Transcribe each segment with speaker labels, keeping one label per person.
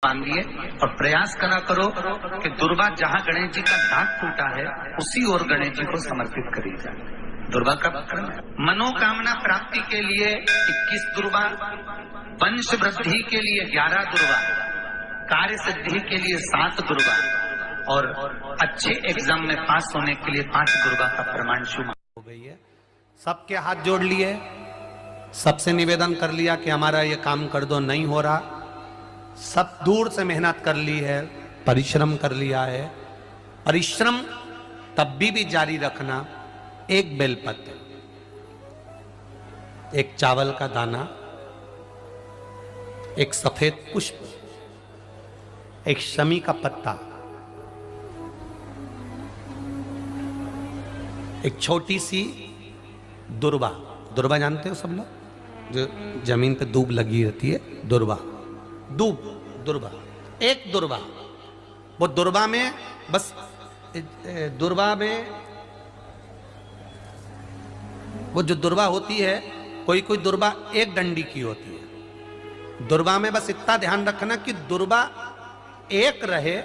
Speaker 1: मान लिए और प्रयास करा करो कि दुर्वा जहां गणेश जी का दांत टूटा है उसी ओर गणेश जी को समर्पित करी जाए। दुर्वा का क्रम है। मनोकामना प्राप्ति के लिए 21 दुर्वा, वंश वृद्धि के लिए 11 दुर्वा, कार्य सिद्धि के लिए 7 दुर्वा और अच्छे एग्जाम में पास होने के लिए 5 दुर्वा का प्रमाण शुभ हो गई है। सबके हाथ जोड़ लिए, सबसे निवेदन कर लिया कि हमारा ये काम कर दो, नहीं हो रहा। सब दूर से मेहनत कर ली है, परिश्रम कर लिया है। परिश्रम तब भी जारी रखना। एक बेलपत्र, एक चावल का दाना, एक सफेद पुष्प, एक शमी का पत्ता, एक छोटी सी दुर्वा। दुर्वा जानते हो सब लोग, जो जमीन पे दूब लगी रहती है, दुर्वा। दूब, दुर्वा, एक दुर्वा। वो दुर्वा में बस, दुर्वा में वो जो दुर्वा होती है, कोई कोई दुर्वा एक डंडी की होती है। दुर्वा में बस इतना ध्यान रखना कि दुर्वा एक रहे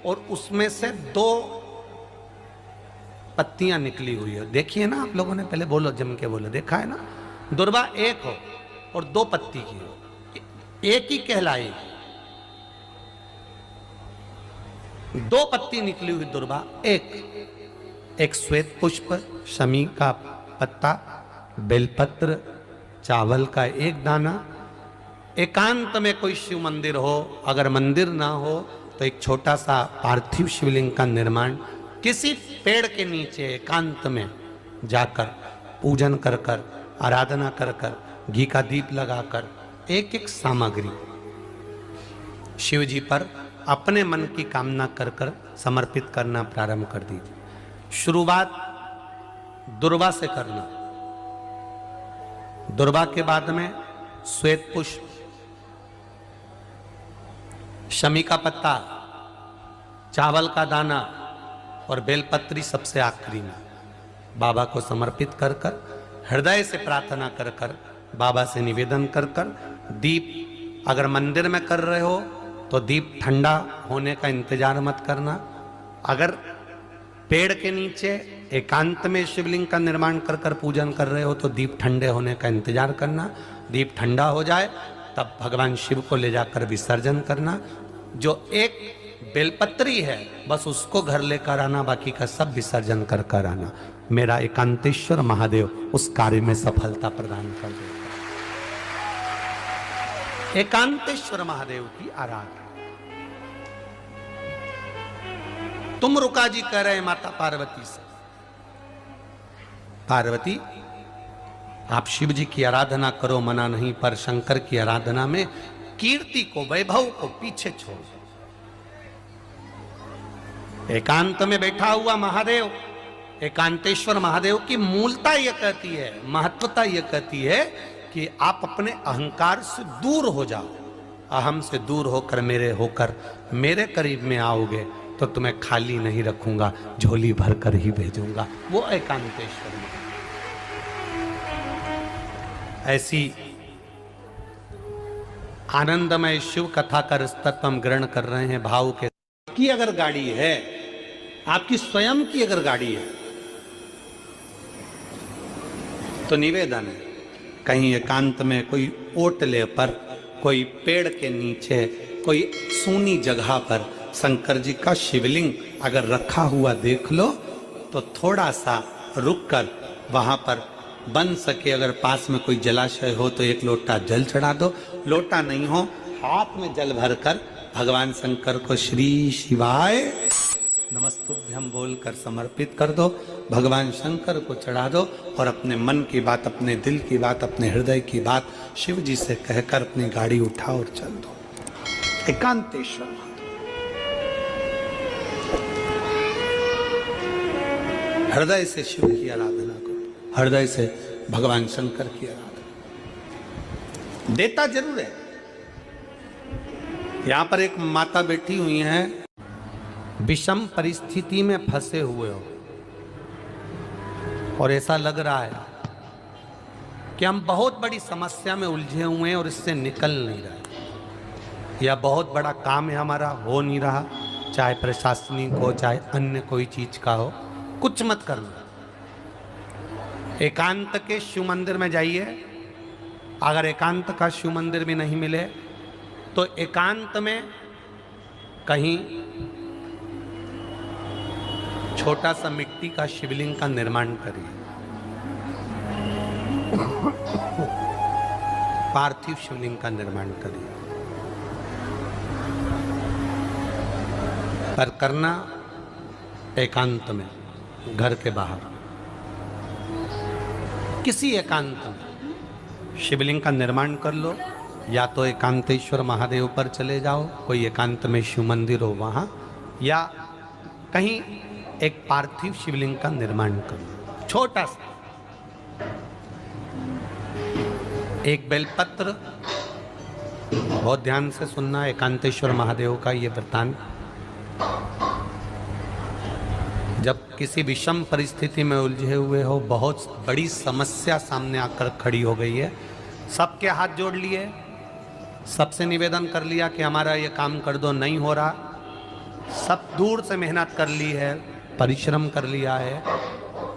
Speaker 1: और उसमें से 2 पत्तियां निकली हुई है। देखिए ना आप लोगों ने, पहले बोलो, जम के बोलो, देखा है ना। दुर्वा एक हो और 2 पत्ती की हो, एक ही कहलाएगी। 2 पत्ती निकली हुई दुर्वा, एक श्वेत पुष्प, शमी का पत्ता, बेलपत्र, चावल का एक दाना। एकांत में कोई शिव मंदिर हो, अगर मंदिर ना हो तो एक छोटा सा पार्थिव शिवलिंग का निर्माण किसी पेड़ के नीचे एकांत में जाकर पूजन कर कर, आराधना कर कर, घी का दीप लगाकर एक एक सामग्री शिव जी पर अपने मन की कामना कर कर समर्पित करना प्रारंभ कर दीजिए। शुरुआत दुर्वा से करना। दुर्वा के बाद में श्वेत पुष्प, शमी का पत्ता, चावल का दाना और बेलपत्री सबसे आखिरी में बाबा को समर्पित कर कर, हृदय से प्रार्थना कर कर, बाबा से निवेदन कर कर, दीप अगर मंदिर में कर रहे हो तो दीप ठंडा होने का इंतजार मत करना। अगर पेड़ के नीचे एकांत में शिवलिंग का निर्माण कर कर पूजन कर रहे हो तो दीप ठंडे होने का इंतजार करना। दीप ठंडा हो जाए तब भगवान शिव को ले जाकर विसर्जन करना। जो एक बेलपत्री है बस उसको घर लेकर आना, बाकी का सब विसर्जन कर कर आना। मेरा एकांतेश्वर महादेव उस कार्य में सफलता प्रदान कर दे। एकांतेश्वर महादेव की आराधना। तुम रुका जी कह रहे माता पार्वती से, पार्वती आप शिव जी की आराधना करो, मना नहीं, पर शंकर की आराधना में कीर्ति को, वैभव को पीछे छोड़ दो। एकांत में बैठा हुआ महादेव, एकांतेश्वर महादेव की मूलता यह कहती है, महत्वता यह कहती है कि आप अपने अहंकार से दूर हो जाओ। अहम से दूर होकर मेरे करीब में आओगे तो तुम्हें खाली नहीं रखूंगा, झोली भर कर ही भेजूंगा। वो एकांतेश्वर में ऐसी आनंदमय शिव कथा का तत्व हम ग्रहण कर रहे हैं भाव के। की अगर गाड़ी है, आपकी स्वयं की अगर गाड़ी है तो निवेदन है, कहीं एकांत में कोई ओटले पर, कोई पेड़ के नीचे, कोई सूनी जगह पर शंकर जी का शिवलिंग अगर रखा हुआ देख लो तो थोड़ा सा रुककर वहां पर बन सके, अगर पास में कोई जलाशय हो तो 1 लोटा जल चढ़ा दो। लोटा नहीं हो, हाथ में जल भरकर भगवान शंकर को श्री शिवाय नमस्तुभ्यम बोलकर समर्पित कर दो। भगवान शंकर को चढ़ा दो और अपने मन की बात, अपने दिल की बात, अपने हृदय की बात शिव जी से कहकर अपनी गाड़ी उठाओ और चल दो। एकांतेश्वर महादेव, हृदय से शिव की आराधना करो, हृदय से भगवान शंकर की आराधना। देता जरूर है। यहां पर एक माता बैठी हुई हैं, विषम परिस्थिति में फंसे हुए हो और ऐसा लग रहा है कि हम बहुत बड़ी समस्या में उलझे हुए हैं और इससे निकल नहीं रहे। या बहुत बड़ा काम है हमारा, हो नहीं रहा, चाहे प्रशासनिक हो चाहे अन्य कोई चीज का हो, कुछ मत करना। एकांत के शिव मंदिर में जाइए। अगर एकांत का शिव मंदिर भी नहीं मिले तो एकांत में कहीं छोटा सा मिट्टी का शिवलिंग का निर्माण करिए, पार्थिव शिवलिंग का निर्माण करिए, पर करना एकांत में, घर के बाहर। किसी एकांत में शिवलिंग का निर्माण कर लो, या तो एकांतेश्वर महादेव पर चले जाओ, कोई एकांत में शिव मंदिर हो वहां, या कहीं एक पार्थिव शिवलिंग का निर्माण कर लो, छोटा सा। एक बेलपत्र, बहुत ध्यान से सुनना, एकांतेश्वर महादेव का ये वृत्तांत। जब किसी विषम परिस्थिति में उलझे हुए हो, बहुत बड़ी समस्या सामने आकर खड़ी हो गई है, सबके हाथ जोड़ लिए, सबसे निवेदन कर लिया कि हमारा ये काम कर दो, नहीं हो रहा, सब दूर से मेहनत कर ली है, परिश्रम कर लिया है,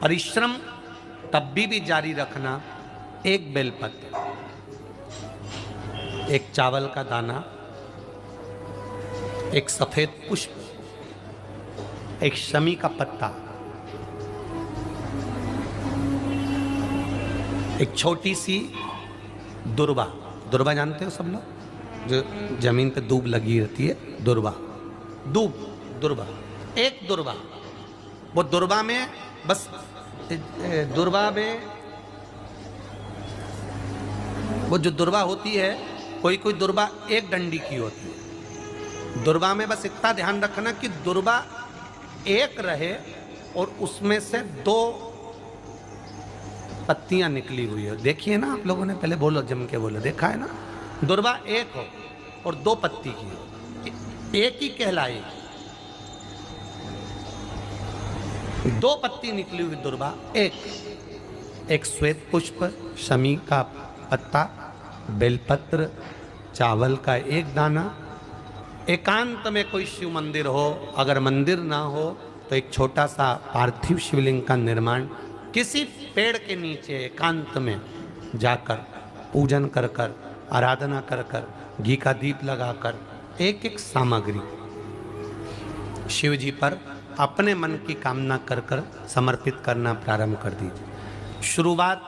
Speaker 1: परिश्रम तब भी जारी रखना। एक बेलपत्र, एक चावल का दाना, एक सफेद पुष्प, एक शमी का पत्ता, एक छोटी सी दुर्वा। दुर्वा जानते हो सब लोग, जो जमीन पे दूब लगी रहती है, दुर्वा, दुर्वा, एक दुर्वा। वो दुर्वा में बस, दुर्वा में वो जो दुर्वा होती है, कोई कोई दुर्वा एक डंडी की होती है। दुर्वा में बस इतना ध्यान रखना कि दुर्वा एक रहे और उसमें से 2 पत्तियां निकली हुई है। देखिए ना आप लोगों ने, पहले बोलो, जम के बोलो, देखा है ना? दुर्वा एक हो और 2 पत्ती की हो, एक ही कहलाए। 2 पत्ती निकली हुई दुर्वा, एक श्वेत पुष्प, शमी का पत्ता, बेलपत्र, चावल का एक दाना। एकांत में कोई शिव मंदिर हो, अगर मंदिर ना हो तो एक छोटा सा पार्थिव शिवलिंग का निर्माण किसी पेड़ के नीचे एकांत में जाकर पूजन कर कर, आराधना कर कर, घी का दीप लगाकर, एक एक सामग्री शिव जी पर अपने मन की कामना कर कर समर्पित करना प्रारंभ कर दीजिए। शुरुआत